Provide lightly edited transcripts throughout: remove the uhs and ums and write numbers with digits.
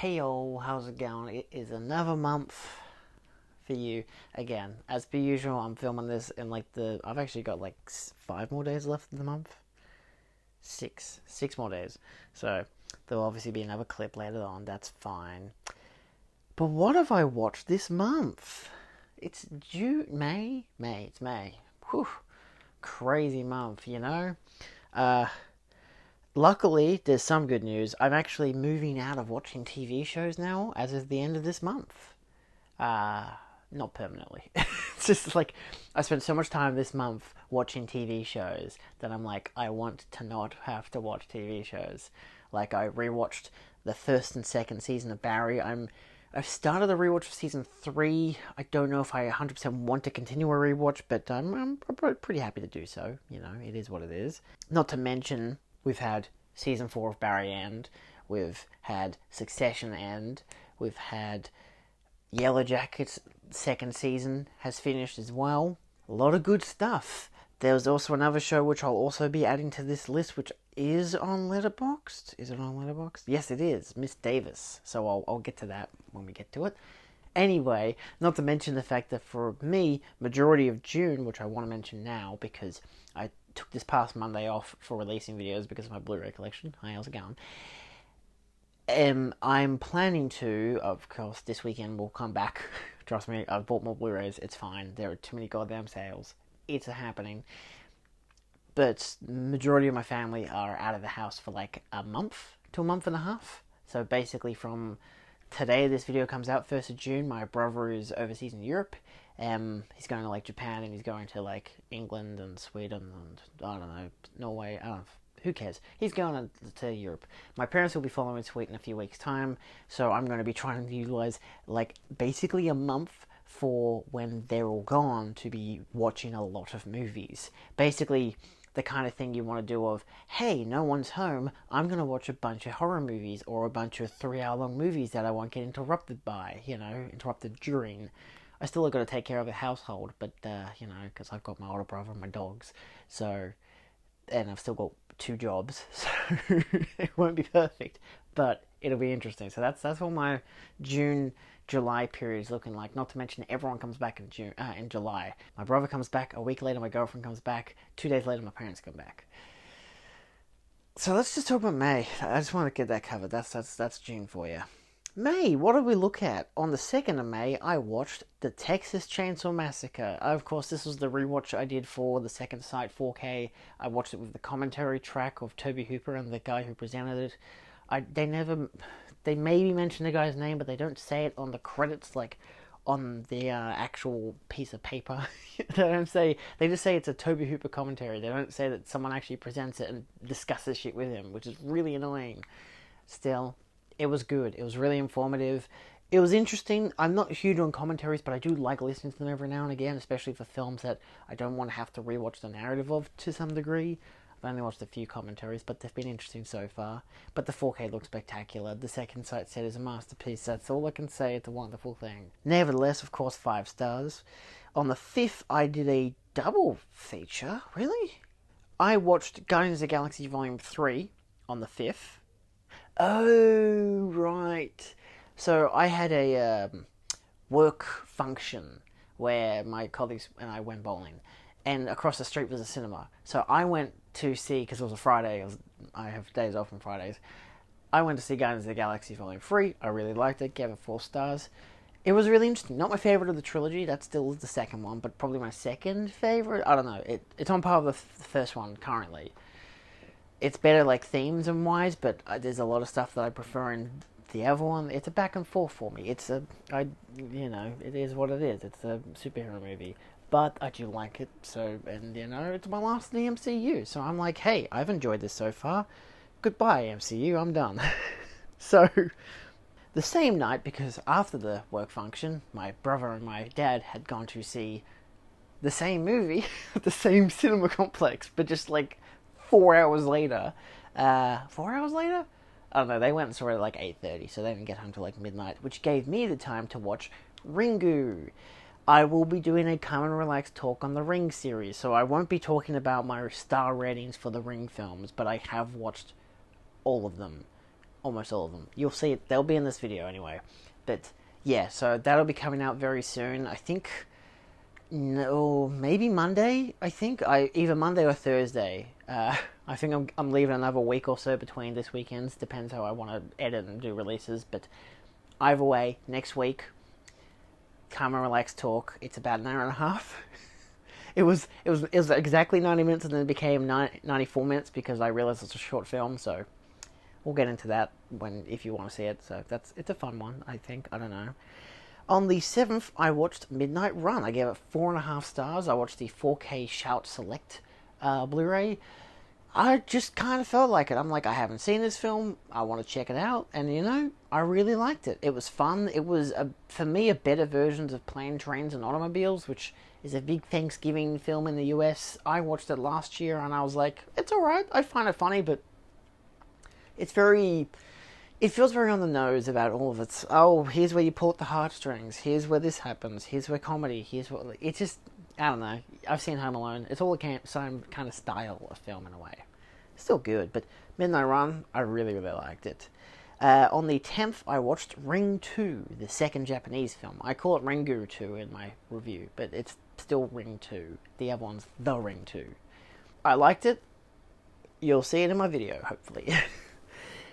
Hey all, how's it going? It is another month for you. Again, as per usual, I'm filming this in I've actually got 5 more days left of the month. Six more days. So, there'll obviously be another clip later on, that's fine. But what have I watched this month? It's May? It's May. Whew. Crazy month, you know? Luckily, there's some good news. I'm actually moving out of watching TV shows now as of the end of this month. Not permanently. It's just I spent so much time this month watching TV shows that I'm I want to not have to watch TV shows. I rewatched the first and second season of Barry. I've started the rewatch of season 3. I don't know if I 100% want to continue a rewatch, but I'm pretty happy to do so. You know, it is what it is. Not to mention, we've had season 4 of Barry end. We've had Succ Session end. We've had Yellow Jackets second season has finished as well. A lot of good stuff. There's also another show which I'll also be adding to this list, which is on Letterboxd. Is it on Letterboxd? Yes, it is. Miss Davis. So I'll get to that when we get to it. Anyway, not to mention the fact that for me, majority of June, which I want to mention now because I took this past Monday off for releasing videos because of my Blu-ray collection. Hi, how's it going? I'm planning to, of course, this weekend we'll come back. Trust me, I've bought more Blu-rays. It's fine. There are too many goddamn sales. It's happening. But majority of my family are out of the house for a month to a month and a half. So basically from today this video comes out, 1st of June, my brother is overseas in Europe. He's going to Japan, and he's going to England and Sweden and I don't know, Norway. I don't know. Who cares? He's going to Europe. My parents will be following suit in a few weeks' time, so I'm going to be trying to utilize basically a month for when they're all gone to be watching a lot of movies. Basically, the kind of thing you want to do of, hey, no one's home, I'm going to watch a bunch of horror movies or a bunch of 3-hour-long movies that I won't get interrupted by, interrupted during. I still got to take care of the household, but, because I've got my older brother and my dogs, so, and I've still got 2 jobs, so it won't be perfect, but it'll be interesting. So that's what my June, July period is looking like. Not to mention everyone comes back in July. My brother comes back, a week later my girlfriend comes back, 2 days later my parents come back. So let's just talk about May. I just want to get that covered. That's June for you. May, what did we look at? On the 2nd of May, I watched the Texas Chainsaw Massacre. Of course, this was the rewatch I did for the Second Sight 4K. I watched it with the commentary track of Toby Hooper and the guy who presented it. They maybe mention the guy's name, but they don't say it on the credits, on the actual piece of paper. They just say it's a Toby Hooper commentary. They don't say that someone actually presents it and discusses shit with him, which is really annoying. Still, it was good. It was really informative. It was interesting. I'm not huge on commentaries, but I do like listening to them every now and again, especially for films that I don't want to have to rewatch the narrative of to some degree. I've only watched a few commentaries, but they've been interesting so far. But the 4K looks spectacular. The Second Sight set is a masterpiece. That's all I can say. It's a wonderful thing. Nevertheless, of course, 5 stars. On the 5th, I did a double feature. Really? I watched Guardians of the Galaxy Volume 3 on the 5th. Oh, right. So I had a work function where my colleagues and I went bowling, and across the street was a cinema. So I went to see, because it was a Friday, I have days off on Fridays, I went to see Guardians of the Galaxy Volume 3. I really liked it, gave it 4 stars. It was really interesting. Not my favourite of the trilogy, that still is the second one, but probably my second favourite. I don't know, it's on par with the first one currently. It's better themes and wise, but there's a lot of stuff that I prefer in the other one. It's a back and forth for me. It is what it is. It's a superhero movie. But I do like it, and it's my last in the MCU. So I'm hey, I've enjoyed this so far. Goodbye, MCU, I'm done. So, the same night, because after the work function, my brother and my dad had gone to see the same movie at the same cinema complex, but just 4 hours later. 4 hours later? I don't know, they went and saw it at 8:30, so they didn't get home till midnight, which gave me the time to watch Ringu. I will be doing a calm and relaxed talk on the Ring series, so I won't be talking about my star ratings for the Ring films, but I have watched all of them. almost all of them. You'll see it, they'll be in this video anyway. But yeah, so that'll be coming out very soon. I think, no, maybe Monday, either Monday or Thursday. I think I'm leaving another week or so between this weekends, depends how I want to edit and do releases, but either way, next week, Calm and Relax Talk, it's about an hour and a half. It was exactly 90 minutes, and then it became 94 minutes because I realized it's a short film, so we'll get into that if you want to see it. So it's a fun one, I think. I don't know. On the 7th, I watched Midnight Run. I gave it 4.5 stars. I watched the 4K Shout Select Blu-ray. I just kind of felt like it. I'm like, I haven't seen this film. I want to check it out. And, I really liked it. It was fun. It was, for me, a better version of Planes, Trains, and Automobiles, which is a big Thanksgiving film in the US. I watched it last year, and I was like, it's alright. I find it funny, but it feels very on the nose about all of it. Oh, here's where you pull at the heartstrings. Here's where this happens. Here's where comedy. It's just, I don't know. I've seen Home Alone. It's all the same kind of style of film in a way. Still good, but Midnight Run, I really, really liked it. On the 10th, I watched Ring 2, the second Japanese film. I call it Ringu 2 in my review, but it's still Ring 2. The other one's The Ring 2. I liked it. You'll see it in my video, hopefully.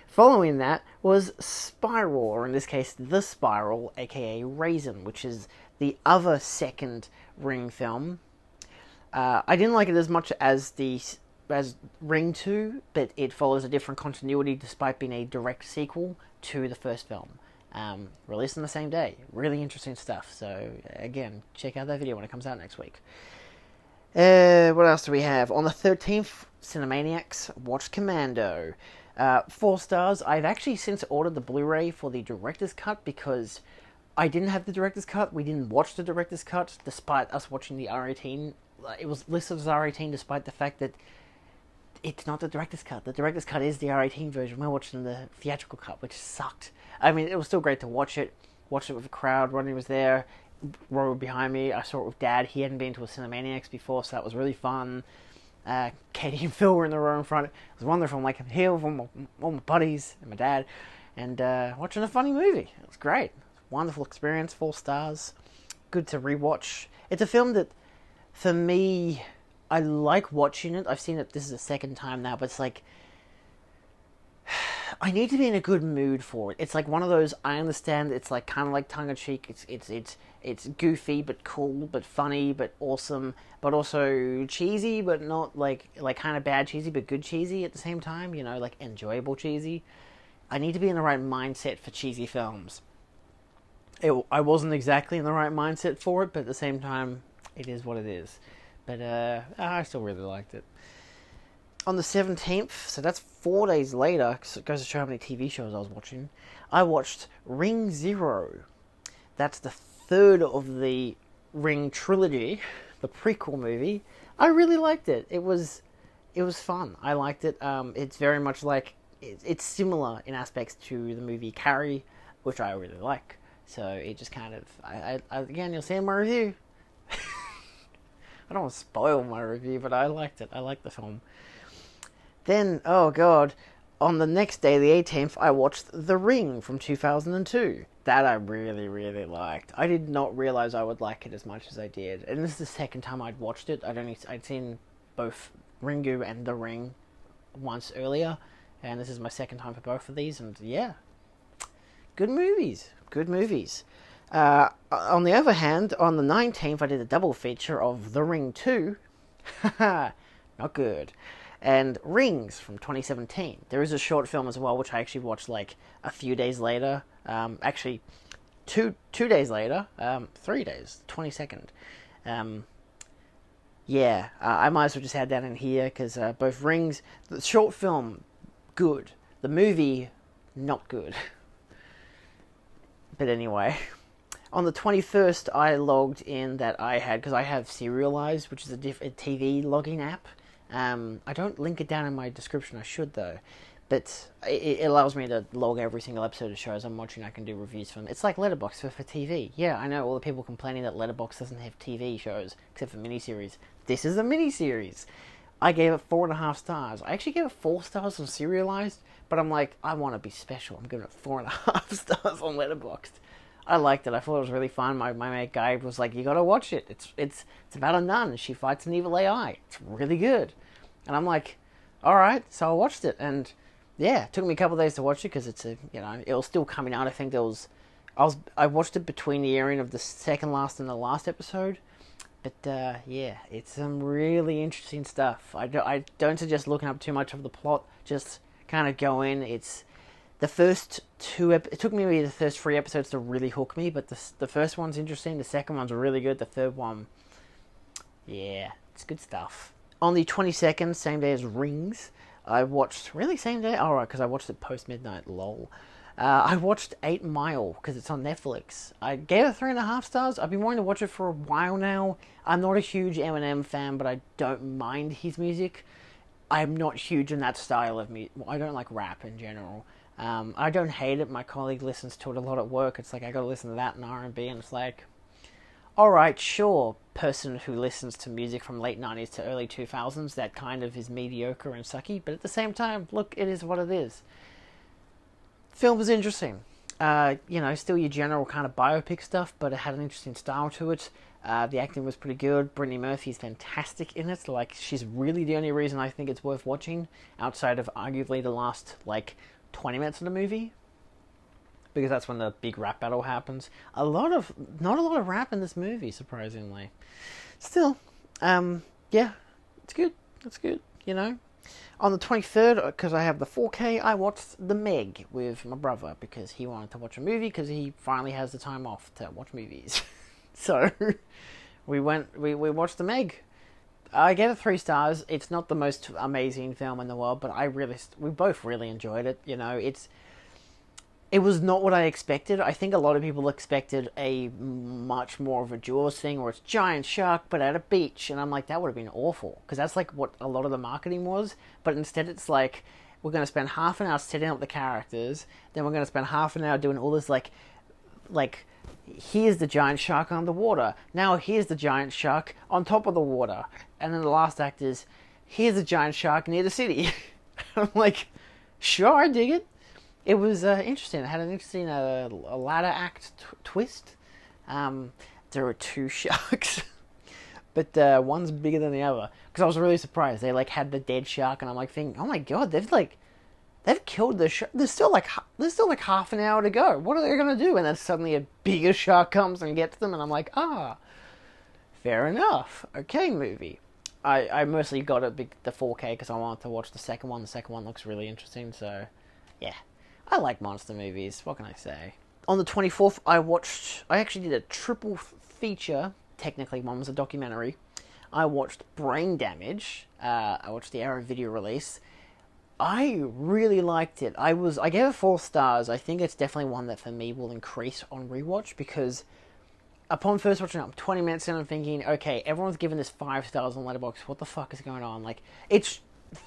Following that was Spiral, or in this case, The Spiral, aka Raisin, which is the other second Ring film. I didn't like it as much as Ring 2, but it follows a different continuity despite being a direct sequel to the first film. Released on the same day. Really interesting stuff. So, again, check out that video when it comes out next week. What else do we have? On the 13th, Cinemaniacs watched Commando. 4 stars. I've actually since ordered the Blu-ray for the director's cut because I didn't have the director's cut. We didn't watch the director's cut despite us watching the R18. It was listed as R18 despite the fact that it's not the director's cut. The director's cut is the R18 version. We're watching the theatrical cut, which sucked. I mean, it was still great to watch it. Watched it with a crowd. Rodney was there. Row behind me. I saw it with Dad. He hadn't been to a Cinemaniacs before, so that was really fun. Katie and Phil were in the row in front. It was wonderful. I'm like, I'm here with all my buddies and my dad, and watching a funny movie. It was great. Wonderful experience. 4 stars. Good to rewatch. It's a film that, for me, I like watching it. I've seen it. This is the second time now, but it's like I need to be in a good mood for it. It's like one of those. I understand. It's like kind of like tongue in cheek. It's goofy but cool but funny but awesome but also cheesy but not like kind of bad cheesy but good cheesy at the same time. Like enjoyable cheesy. I need to be in the right mindset for cheesy films. I wasn't exactly in the right mindset for it, but at the same time, it is what it is. But I still really liked it. On the 17th, so that's 4 days later, because it goes to show how many TV shows I was watching, I watched Ring Zero. That's the third of the Ring trilogy, the prequel movie. I really liked it. It was fun. I liked it. It's very much like, it's similar in aspects to the movie Carrie, which I really like. So it just kind of, again, you'll see in my review. I don't want to spoil my review, but I liked it. I liked the film. Then, oh god, on the next day, the 18th, I watched The Ring from 2002. That I really, really liked. I did not realize I would like it as much as I did. And this is the second time I'd watched it. I'd seen both Ringu and The Ring once earlier. And this is my second time for both of these. And yeah, good movies. Good movies. On the other hand, on the 19th, I did a double feature of The Ring 2. Haha, not good. And Rings from 2017. There is a short film as well, which I actually watched like a few days later. Actually, two days later. 3 days, 22nd. I might as well just add that in here because both Rings, the short film, good. The movie, not good. But anyway, on the 21st, I logged in that I had, because I have Serialized, which is a TV logging app. I don't link it down in my description. I should, though. But it allows me to log every single episode of shows I'm watching. I can do reviews for them. It's like Letterboxd for TV. Yeah, I know all the people complaining that Letterboxd doesn't have TV shows, except for miniseries. This is a miniseries. I gave it 4.5 stars. I actually gave it 4 stars on Serialized, but I'm like, I want to be special. I'm giving it 4.5 stars on Letterboxd. I liked it. I thought it was really fun. My mate Guy was like, "You gotta watch it. It's about a nun. She fights an evil AI. It's really good." And I'm like, "All right." So I watched it, and yeah, it took me a couple of days to watch it because it's it was still coming out. I think I watched it between the airing of the second last and the last episode. But yeah, it's some really interesting stuff. I don't suggest looking up too much of the plot. Just kind of go in. It's the first it took me maybe the first 3 episodes to really hook me, but the first one's interesting. The second one's really good. The third one, yeah, it's good stuff. On the 22nd, same day as Rings, I watched same day. All right, because I watched it post midnight. Lol. I watched 8 Mile because it's on Netflix. I gave it 3.5 stars. I've been wanting to watch it for a while now. I'm not a huge Eminem fan, but I don't mind his music. I'm not huge in that style of music. I don't like rap in general. I don't hate it. My colleague listens to it a lot at work. It's like I gotta listen to that in R&B, and it's like, all right, sure, person who listens to music from late 90s to early 2000s, that kind of is mediocre and sucky. But at the same time, look, it is what it is. Film was interesting. Still your general kind of biopic stuff, but it had an interesting style to it. The acting was pretty good. Brittany Murphy's fantastic in it. Like, she's really the only reason I think it's worth watching, outside of arguably the last 20 minutes of the movie, because that's when the big rap battle happens. Not a lot of rap in this movie, surprisingly. Still, yeah, it's good. It's good. On the 23rd, because I have the 4K, I watched The Meg with my brother because he wanted to watch a movie because he finally has the time off to watch movies. So we watched The Meg. I gave it 3 stars. It's not the most amazing film in the world, but we both really enjoyed it. It was not what I expected. I think a lot of people expected a much more of a Jaws thing, where it's giant shark but at a beach, and I'm like, that would have been awful, because that's like what a lot of the marketing was. But instead, it's like, we're going to spend half an hour setting up the characters, then we're going to spend half an hour doing all this like here's the giant shark on the water, now here's the giant shark on top of the water, and then the last act is, here's a giant shark near the city. I'm like, sure, I dig it. It was interesting. It had an interesting a ladder act twist. There were 2 sharks, but one's bigger than the other. Because I was really surprised. They had the dead shark, and I'm thinking, oh my god, they've killed the shark. There's still like half an hour to go. What are they gonna do? And then suddenly a bigger shark comes and gets them, and I'm like, fair enough. Okay, movie. I mostly got the 4K because I wanted to watch the second one. The second one looks really interesting, so yeah. I like monster movies, what can I say? On the 24th, I actually did a triple feature. Technically, one was a documentary. I watched Brain Damage. I watched the Arrow video release. I really liked it. I gave it 4 stars. I think it's definitely one that for me will increase on rewatch, because upon first watching it, I'm 20 minutes in and I'm thinking, okay, everyone's given this 5 stars on Letterboxd. What the fuck is going on? It's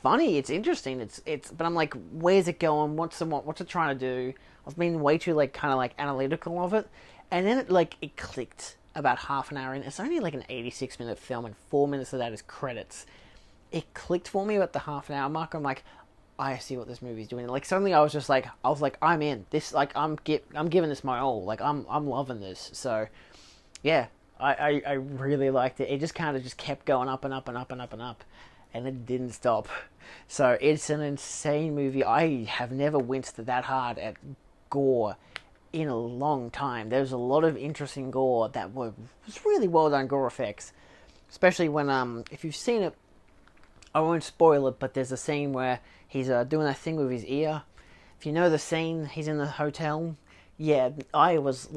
funny, it's interesting, but I'm like, where's it going? What's it trying to do? I was being way too analytical of it, and then it clicked about half an hour in. It's only an 86-minute film, and 4 minutes of that is credits. It clicked for me at the half an hour mark. I'm like, I see what this movie's doing. Suddenly I was like, I'm in this. I'm giving this my all. I'm loving this. So yeah, I really liked it. It just kind of kept going up and up and up and up and up. And it didn't stop. So it's an insane movie. I have never winced that hard at gore in a long time. There's a lot of interesting gore that was really well done gore effects. Especially when, if you've seen it, I won't spoil it, but there's a scene where he's doing that thing with his ear. If you know the scene, he's in the hotel. Yeah, I was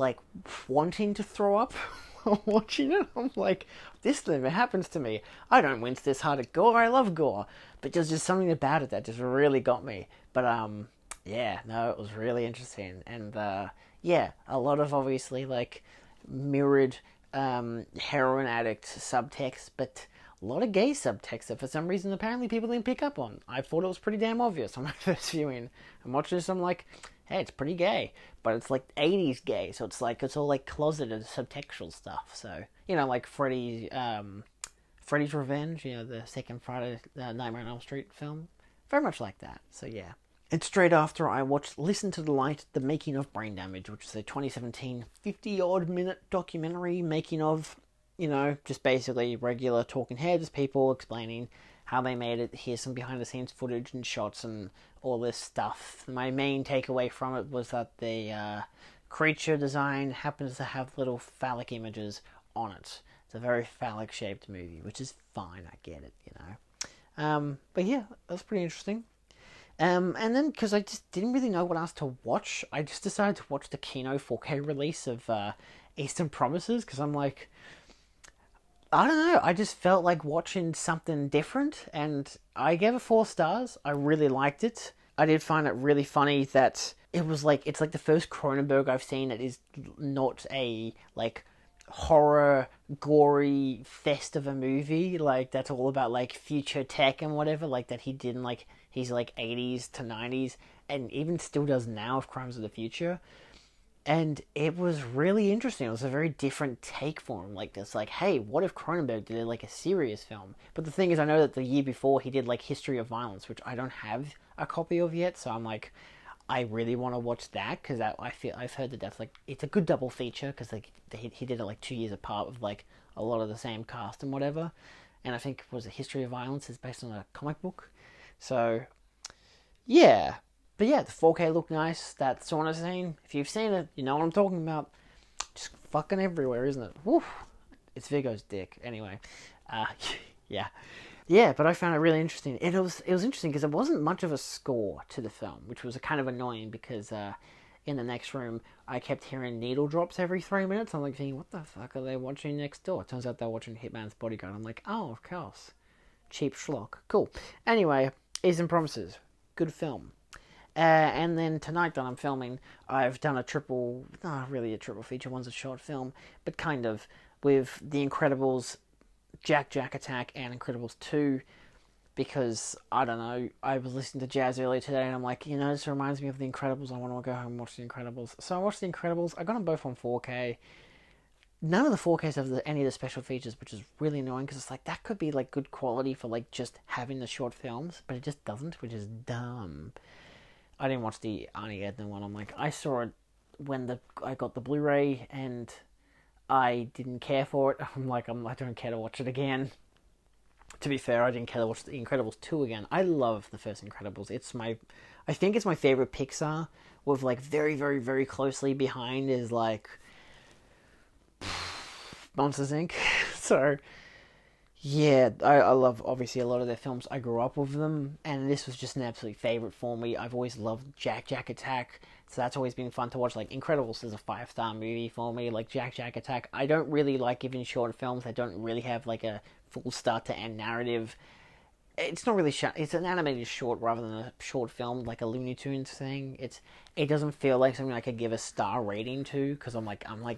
wanting to throw up watching it. I'm like, this never happens to me. I don't wince this hard at gore. I love gore, but there's just something about it that just really got me. But yeah, no, it was really interesting, and yeah, a lot of obviously mirrored heroin addict subtext, but a lot of gay subtext that for some reason apparently people didn't pick up on. I thought it was pretty damn obvious on my first viewing. I'm watching this, I'm like, hey, it's pretty gay, but it's 80s gay, so it's all closeted subtextual stuff. So Freddie Freddy's Revenge, the second Friday Nightmare on Elm Street film. Very much like that. So yeah. And straight after, I watched Listen to the Light, The Making of Brain Damage, which is a 2017 50-odd minute documentary making of, just basically regular talking heads, people explaining how they made it. Here's some behind the scenes footage and shots and all this stuff. My main takeaway from it was that the creature design happens to have little phallic images on it. It's a very phallic shaped movie, which is fine, I get it, But yeah, that's pretty interesting. And then, because I just didn't really know what else to watch, I just decided to watch the Kino 4K release of Eastern Promises, because I'm like, I don't know, I just felt like watching something different, and I gave it 4 stars. I really liked it. I did find it really funny that it's like the first Cronenberg I've seen that is not a, horror, gory fest of a movie, that's all about, future tech and whatever, that he did in, his, 80s to 90s, and even still does now of Crimes of the Future. And it was really interesting. It was a very different take for him. Hey, what if Cronenberg did, a serious film? But the thing is, I know that the year before he did, History of Violence, which I don't have a copy of yet, so I'm like, I really want to watch that, because I've heard that that's, it's a good double feature, because, he did it, 2 years apart with, a lot of the same cast and whatever. And I think, was a History of Violence is based on a comic book. So, yeah. But yeah, the 4K looked nice. That sauna scene, if you've seen it, you know what I'm talking about. Just fucking everywhere, isn't it? Woof. It's Viggo's dick. Anyway, yeah. Yeah, but I found it really interesting. It was interesting because there wasn't much of a score to the film, which was kind of annoying because in the next room, I kept hearing needle drops every 3 minutes. I'm thinking, what the fuck are they watching next door? It turns out they're watching Hitman's Bodyguard. I'm like, oh, of course. Cheap schlock. Cool. Anyway, Eastern Promises. Good film. And then tonight that I'm filming, I've done not really a triple feature, one's a short film, but kind of, with The Incredibles, Jack Attack, and Incredibles 2, because, I don't know, I was listening to jazz earlier today, and I'm like, this reminds me of The Incredibles, I want to go home and watch The Incredibles. So I watched The Incredibles, I got them both on 4K. None of the 4Ks have any of the special features, which is really annoying, because it's that could be, good quality for, just having the short films, but it just doesn't, which is dumb. I didn't watch the Arnie Edna one. I'm like, I saw it when I got the Blu-ray, and I didn't care for it. I'm like, I don't care to watch it again. To be fair, I didn't care to watch The Incredibles 2 again. I love the first Incredibles. I think it's my favorite Pixar, with, very, very, very closely behind is, Monsters, Inc. So, yeah, I love, obviously, a lot of their films. I grew up with them, and this was just an absolute favourite for me. I've always loved Jack Attack, so that's always been fun to watch. Incredibles is a 5-star movie for me. Jack Attack, I don't really like giving short films that don't really have, a full start-to-end narrative. It's not really it's an animated short rather than a short film, like a Looney Tunes thing. It doesn't feel like something I could give a star rating to, because I'm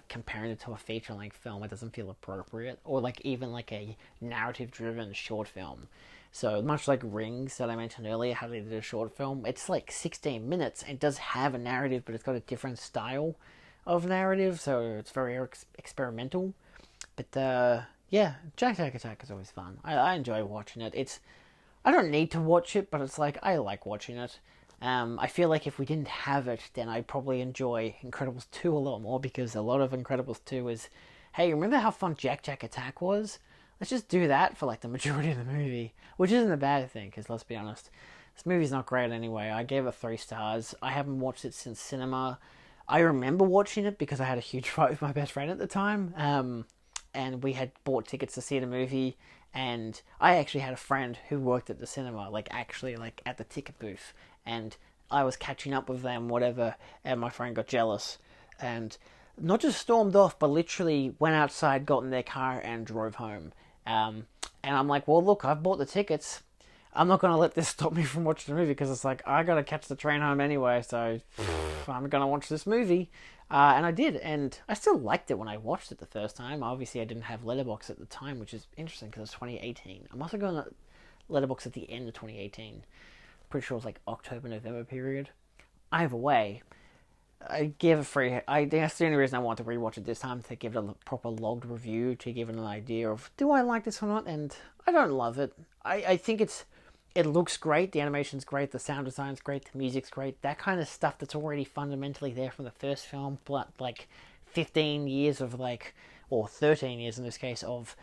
comparing it to a feature-length film. It doesn't feel appropriate, or even a narrative-driven short film. So much like Rings that I mentioned earlier, how they did a short film, it's 16 minutes. It does have a narrative, but it's got a different style of narrative, so it's very experimental. But yeah, Jack Attack is always fun. I enjoy watching it. I don't need to watch it, but it's I like watching it. I feel like if we didn't have it, then I'd probably enjoy Incredibles 2 a lot more, because a lot of Incredibles 2 is, hey, remember how fun Jack Attack was? Let's just do that for the majority of the movie, which isn't a bad thing, because let's be honest, this movie's not great anyway. I gave it 3 stars. I haven't watched it since cinema. I remember watching it because I had a huge fight with my best friend at the time, and we had bought tickets to see the movie. And I actually had a friend who worked at the cinema, actually at the ticket booth, and I was catching up with them, whatever, and my friend got jealous, and not just stormed off, but literally went outside, got in their car, and drove home. And I'm like, well, look, I've bought the tickets. I'm not going to let this stop me from watching the movie, because it's I got to catch the train home anyway, so I'm going to watch this movie. And I did, and I still liked it when I watched it the first time. Obviously, I didn't have Letterboxd at the time, which is interesting because it's 2018. I must have gone to Letterboxd at the end of 2018. Pretty sure it was October, November period. Either way, I gave a free. That's the only reason I wanted to rewatch it this time, to give it a proper logged review, to give it an idea of, do I like this or not? And I don't love it. I think it looks great. The animation's great. The sound design's great. The music's great. That kind of stuff that's already fundamentally there from the first film, but like 15 years of like, or 13 years in this case, of,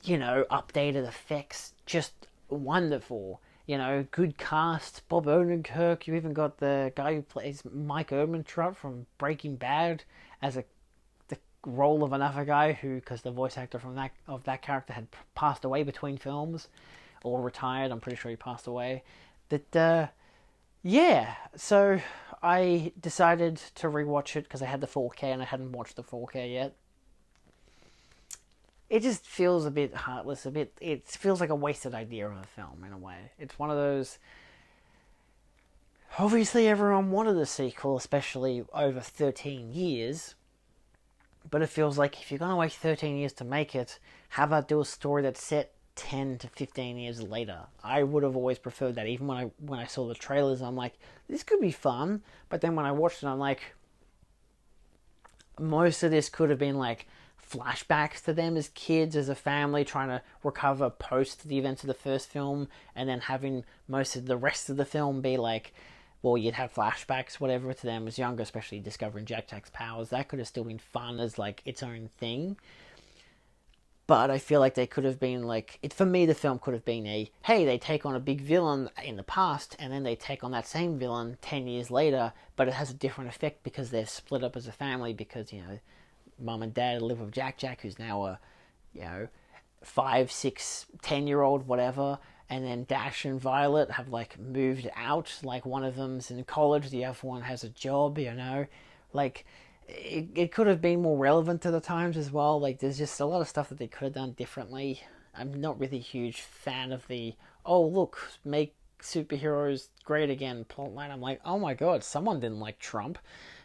updated effects, just wonderful. Good cast, Bob Odenkirk. You even got the guy who plays Mike Ehrmantraut from Breaking Bad as the role of another guy who, because the voice actor of that character had passed away between films, or retired. I'm pretty sure he passed away. But yeah, so I decided to rewatch it because I had the 4K and I hadn't watched the 4K yet. It just feels a bit heartless, it feels like a wasted idea of a film in a way. It's one of those, obviously everyone wanted a sequel, especially over 13 years, but it feels like if you're going to wait 13 years to make it, how about do a story that's set 10 to 15 years later? I would have always preferred that. Even when I saw the trailers, I'm like, this could be fun, but then when I watched it, I'm like, most of this could have been like flashbacks to them as kids, as a family, trying to recover post the events of the first film, and then having most of the rest of the film be like, well, you'd have flashbacks, whatever, to them as younger, especially discovering Jack Jack's powers. That could have still been fun as like its own thing. But I feel like they could have been like, for me, the film could have been hey, they take on a big villain in the past, and then they take on that same villain 10 years later, but it has a different effect because they're split up as a family, because, mum and dad live with Jack, who's now a, 5, 6, 10-year-old, whatever, and then Dash and Violet have like moved out. Like one of them's in college, the other one has a job. Like it could have been more relevant to the times as well. Like there's just a lot of stuff that they could have done differently. I'm not really a huge fan of the make superheroes great again plotline. I'm like, oh my god, someone didn't like Trump,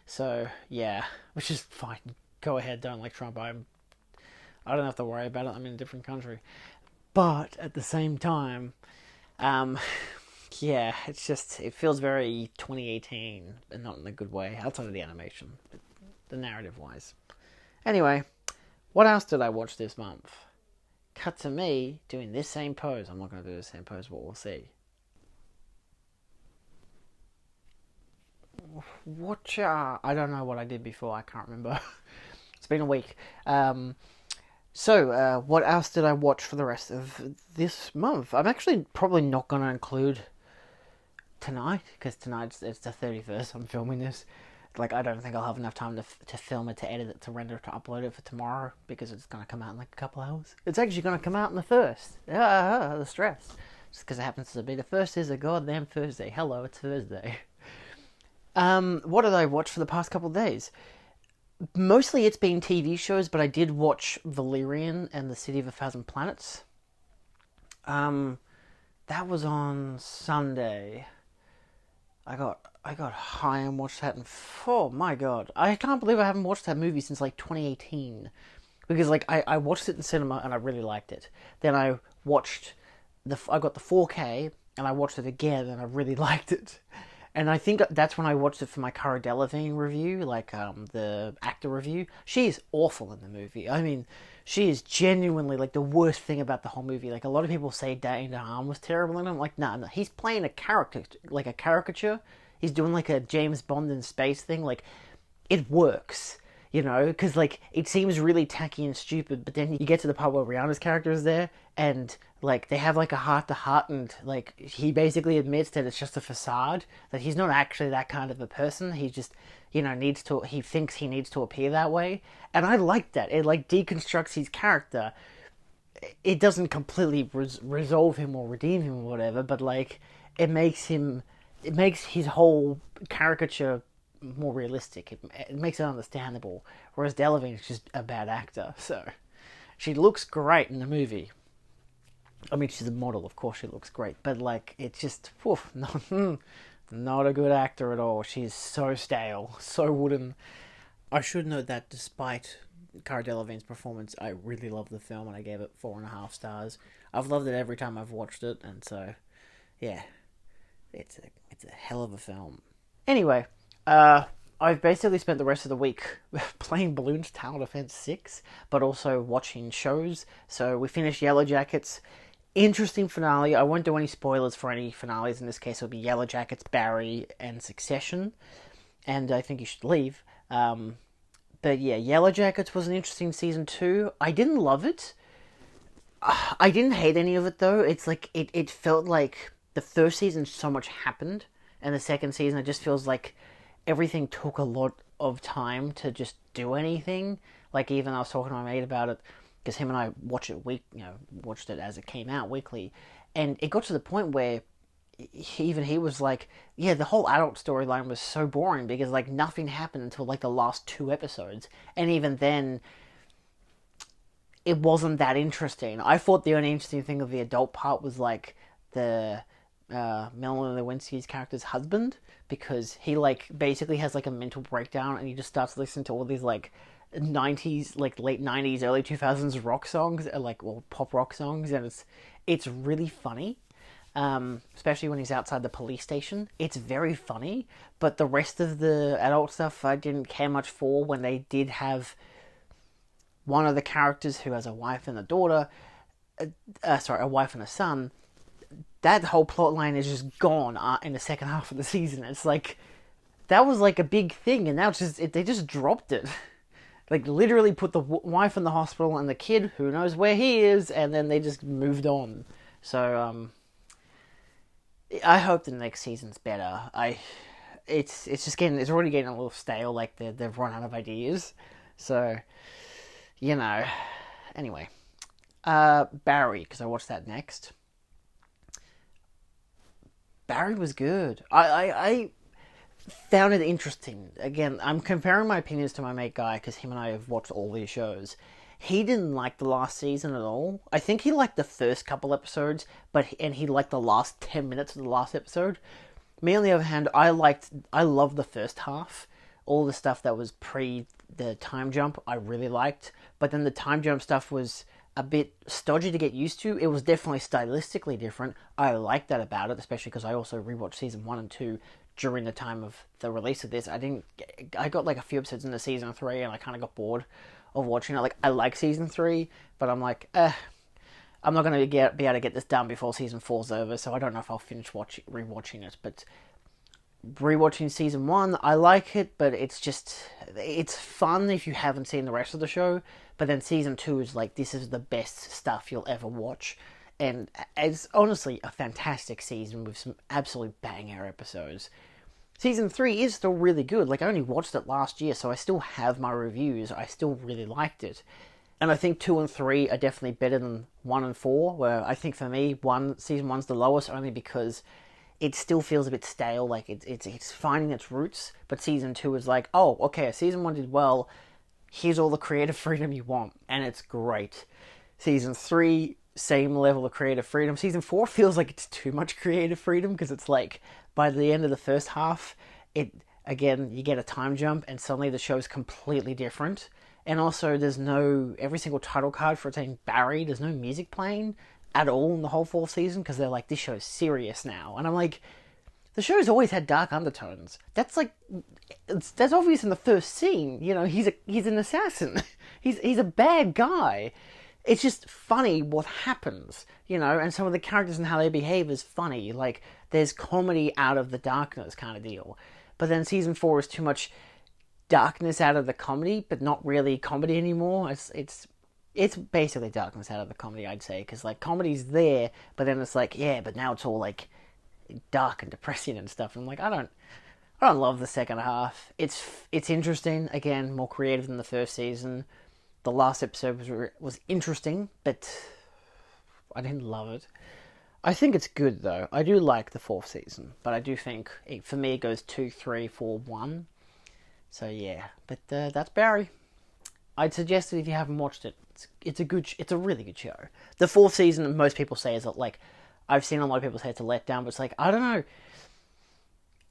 so yeah, which is fine. Go ahead, don't like Trump. I don't have to worry about it. I'm in a different country. But at the same time, yeah, it feels very 2018, and not in a good way, outside of the animation, but the narrative-wise. Anyway, what else did I watch this month? Cut to me doing this same pose. I'm not going to do the same pose, but we'll see. I don't know what I did before. I can't remember. It's been a week. So, what else did I watch for the rest of this month? I'm actually probably not going to include tonight, because tonight's it's the 31st. I'm filming this. Like, I don't think I'll have enough time to film it, to edit it, to render it, to upload it for tomorrow, because it's going to come out in like a couple hours. It's actually going to come out on the 1st. The stress. Just because it happens to be the 1st is a goddamn Thursday. Hello, it's Thursday. What did I watch for the past couple of days? Mostly it's been TV shows, but I did watch Valerian and the City of a Thousand Planets. That was on Sunday. I got high and watched that, and oh my god, I can't believe I haven't watched that movie since like 2018. Because like I watched it in cinema and I really liked it. Then I got the 4K and I watched it again and I really liked it. And I think that's when I watched it for my Cara Delevingne review, like the actor review. She is awful in the movie. I mean, she is genuinely like the worst thing about the whole movie. Like a lot of people say Dane DeHaan was terrible, and I'm like, no, he's playing a character, like a caricature. He's doing like a James Bond in space thing. Like, it works, because like it seems really tacky and stupid, but then you get to the part where Rihanna's character is there, and like they have like a heart-to-heart, and like he basically admits that it's just a facade, that he's not actually that kind of a person. He just he thinks he needs to appear that way, and I like that. It like deconstructs his character. It doesn't completely resolve him or redeem him or whatever, but like it makes his whole caricature more realistic. It makes it understandable. Whereas Delevingne is just a bad actor. So she looks great in the movie. I mean, she's a model, of course she looks great, but like it's just not a good actor at all. She's so stale, so wooden. I should note that despite Cara Delevingne's performance, I really love the film and I gave it 4.5 stars. I've loved it every time I've watched it, and so yeah, it's a hell of a film. Anyway, I've basically spent the rest of the week playing Balloons Tower Defense 6, but also watching shows. So we finished Yellow Jackets. Interesting finale. I won't do any spoilers for any finales. In this case, it'll be Yellow Jackets, Barry, and Succession. And I think you should leave. But yeah, Yellow Jackets was an interesting season 2. I didn't love it. I didn't hate any of it though. It's like it felt like the first season so much happened, and the second season it just feels like everything took a lot of time to just do anything. Like even I was talking to my mate about it because him and I watched it as it came out weekly, and it got to the point where he was like, yeah, the whole adult storyline was so boring because like nothing happened until like the last 2 episodes, and even then it wasn't that interesting. I thought the only interesting thing of the adult part was like the Melanie Lewinsky's character's husband, because he like basically has like a mental breakdown and he just starts listening to all these like 90s, like late 90s, early 2000s rock songs, like well pop rock songs, and it's really funny. Especially when he's outside the police station. It's very funny, but the rest of the adult stuff I didn't care much for. When they did have one of the characters who has a wife and a daughter, a wife and a son, that whole plot line is just gone in the second half of the season. It's like, that was like a big thing, and now they just dropped it. Like, literally put the wife in the hospital and the kid, who knows where he is, and then they just moved on. So, I hope the next season's better. It's already getting a little stale, like they've run out of ideas. So, anyway. Barry, because I watched that next. Barry was good. I found it interesting. Again, I'm comparing my opinions to my mate Guy, because him and I have watched all these shows. He didn't like the last season at all. I think he liked the first couple episodes, and he liked the last 10 minutes of the last episode. Me, on the other hand, I loved the first half. All the stuff that was pre the time jump, I really liked. But then the time jump stuff was a bit stodgy to get used to. It was definitely stylistically different. I liked that about it, especially because I also rewatched season 1 and 2 during the time of the release of this. I got like a few episodes into season 3 and I kind of got bored of watching it. Like, I like season 3, but I'm like, I'm not going to be able to get this done before season 4's over, so I don't know if I'll finish rewatching it. But rewatching season 1, I like it, but it's fun if you haven't seen the rest of the show. But then season 2 is like, this is the best stuff you'll ever watch. And it's honestly a fantastic season with some absolute banger episodes. Season 3 is still really good. Like, I only watched it last year, so I still have my reviews. I still really liked it. And I think 2 and 3 are definitely better than 1 and 4, where I think for me, season 1's the lowest, only because it still feels a bit stale. Like, it's finding its roots, but season 2 is like, oh, okay, season 1 did well, here's all the creative freedom you want, and it's great. Season 3, same level of creative freedom. Season 4 feels like it's too much creative freedom, because it's like, by the end of the first half, you get a time jump, and suddenly the show's completely different. And also, there's every single title card for it saying Barry, there's no music playing at all in the whole 4th season, because they're like, this show's serious now. And I'm like, the show's always had dark undertones. That's obvious in the first scene. He's an assassin. he's a bad guy. It's just funny what happens, and some of the characters and how they behave is funny. Like, there's comedy out of the darkness kind of deal. But then season 4 is too much darkness out of the comedy, but not really comedy anymore. It's basically darkness out of the comedy, I'd say, because like comedy's there, but then it's like, yeah, but now it's all like dark and depressing and stuff. And I'm like, I don't love the second half. It's interesting, again, more creative than the first season. The last episode was interesting, but I didn't love it. I think it's good though. I do like the 4th season, but I do think for me it goes 2, 3, 4, 1. So yeah, but that's Barry. I'd suggest it if you haven't watched it. It's a really good show. The 4th season, most people say, is like, I've seen a lot of people say it's a letdown, but it's like, I don't know.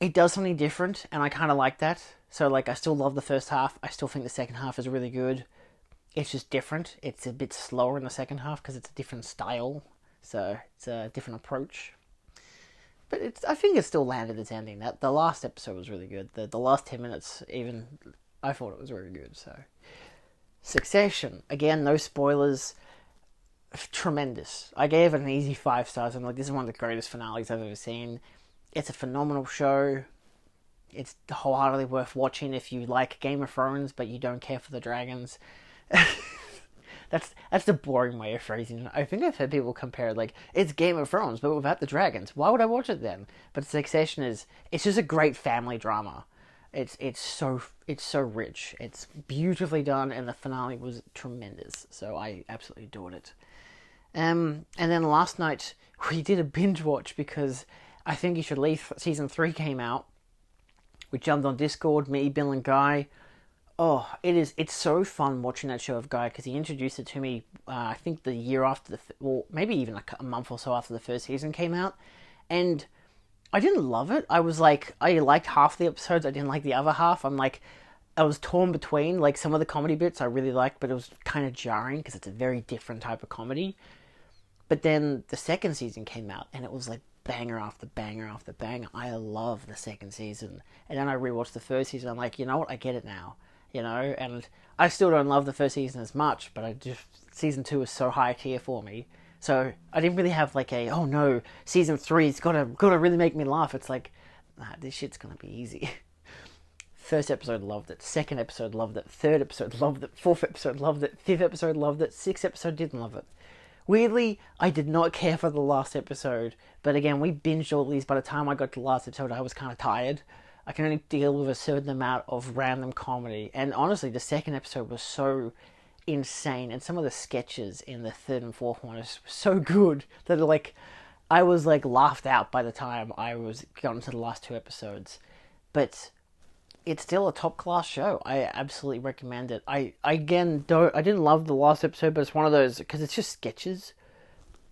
It does something different, and I kind of like that. So like, I still love the first half. I still think the second half is really good. It's just different. It's a bit slower in the second half because it's a different style. So it's a different approach. but I think it still landed its ending. That the last episode was really good. The last 10 minutes, even I thought it was really good. So, Succession again, no spoilers. Tremendous. I gave it an easy 5 stars. I'm like, this is one of the greatest finales I've ever seen. It's a phenomenal show. It's wholeheartedly worth watching if you like Game of Thrones, but you don't care for the dragons. That's the boring way of phrasing it. I think I've heard people compare it like, it's Game of Thrones, but without the dragons. Why would I watch it then? But Succession it's just a great family drama. It's so rich. It's beautifully done, and the finale was tremendous. So I absolutely adored it. And then last night we did a binge watch because I Think You Should Leave season 3 came out. We jumped on Discord, me, Bill, and Guy. Oh, it's so fun watching that show of Guy because he introduced it to me. I think the year after maybe even a month or so after the first season came out, and I didn't love it. I was like, I liked half the episodes, I didn't like the other half. I was torn between, like, some of the comedy bits I really liked, but it was kind of jarring because it's a very different type of comedy. But then the second season came out, and it was like banger after banger after banger. I love the second season. And then I rewatched the first season. I'm like, you know what? I get it now. And I still don't love the first season as much, but season 2 is so high tier for me. So I didn't really have like oh no, season 3's gotta really make me laugh. It's like, nah, this shit's gonna be easy. First episode, loved it. Second episode, loved it. Third episode, loved it. Fourth episode, loved it. Fifth episode, loved it. Sixth episode, didn't love it. Weirdly, I did not care for the last episode, but again, we binged all these. By the time I got to the last episode, I was kind of tired. I can only deal with a certain amount of random comedy, and honestly, the second episode was so insane, and some of the sketches in the third and fourth one is so good that I was laughed out by the time I was gotten to the last 2 episodes. But it's still a top class show. I absolutely recommend it. I didn't love the last episode, but it's one of those because it's just sketches.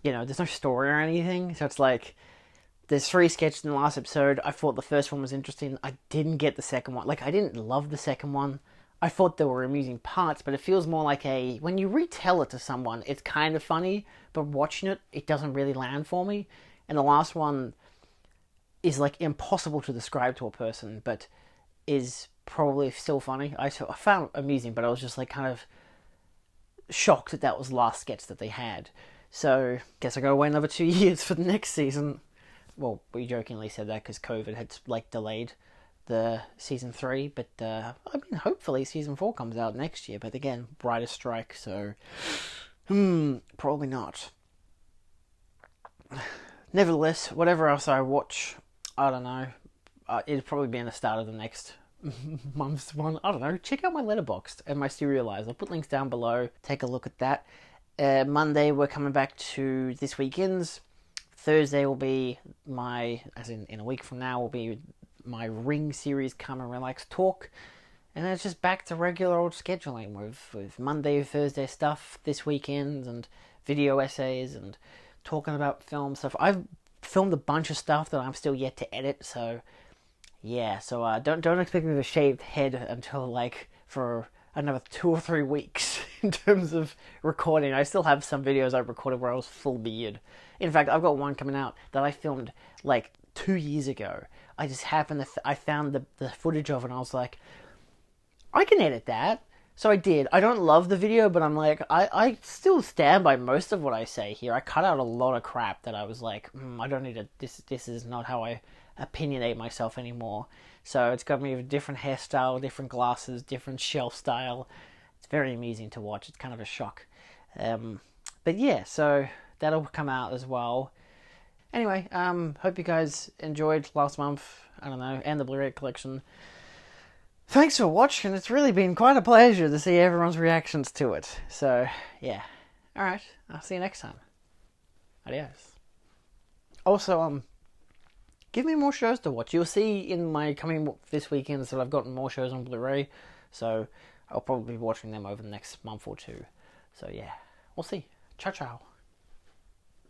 There's no story or anything, so it's like there's 3 sketches in the last episode. I thought the first one was interesting. I didn't get the second one. I didn't love the second one. I thought there were amusing parts, but it feels more like when you retell it to someone, it's kind of funny, but watching it, it doesn't really land for me. And the last one is impossible to describe to a person, but is probably still funny. I found it amusing, but I was just kind of shocked that was the last sketch that they had. So, guess I gotta wait another 2 years for the next season. Well, we jokingly said that because COVID had delayed the season 3, but hopefully season 4 comes out next year. But again, writer's strike, so probably not. Nevertheless, whatever else I watch, I don't know. It'll probably be in the start of the next month's one. I don't know. Check out my Letterboxd and my Serialized. I'll put links down below. Take a look at that. Monday, we're coming back to this weekend's. Thursday will be in a week from now, will be my Ring series Come and Relax talk. And then it's just back to regular old scheduling with Monday, Thursday stuff this weekend and video essays and talking about film stuff. I've filmed a bunch of stuff that I'm still yet to edit, so yeah, so don't expect me with a shaved head until for another 2 or 3 weeks in terms of recording. I still have some videos I recorded where I was full beard. In fact, I've got one coming out that I filmed 2 years ago. I just happened to I found the footage of it and I was like, I can edit that. So I did. I don't love the video, but I'm I still stand by most of what I say here. I cut out a lot of crap that I was like, I don't need to, this is not how I opinionate myself anymore. So it's got me with a different hairstyle, different glasses, different shelf style. It's very amusing to watch. It's kind of a shock. But yeah, so that'll come out as well. Anyway, hope you guys enjoyed last month, I don't know, and the Blu-ray collection. Thanks for watching. It's really been quite a pleasure to see everyone's reactions to it. So, yeah. Alright, I'll see you next time. Adios. Also, give me more shows to watch. You'll see in my coming this weekend that I've gotten more shows on Blu-ray. So, I'll probably be watching them over the next month or 2. So, yeah. We'll see. Ciao, ciao.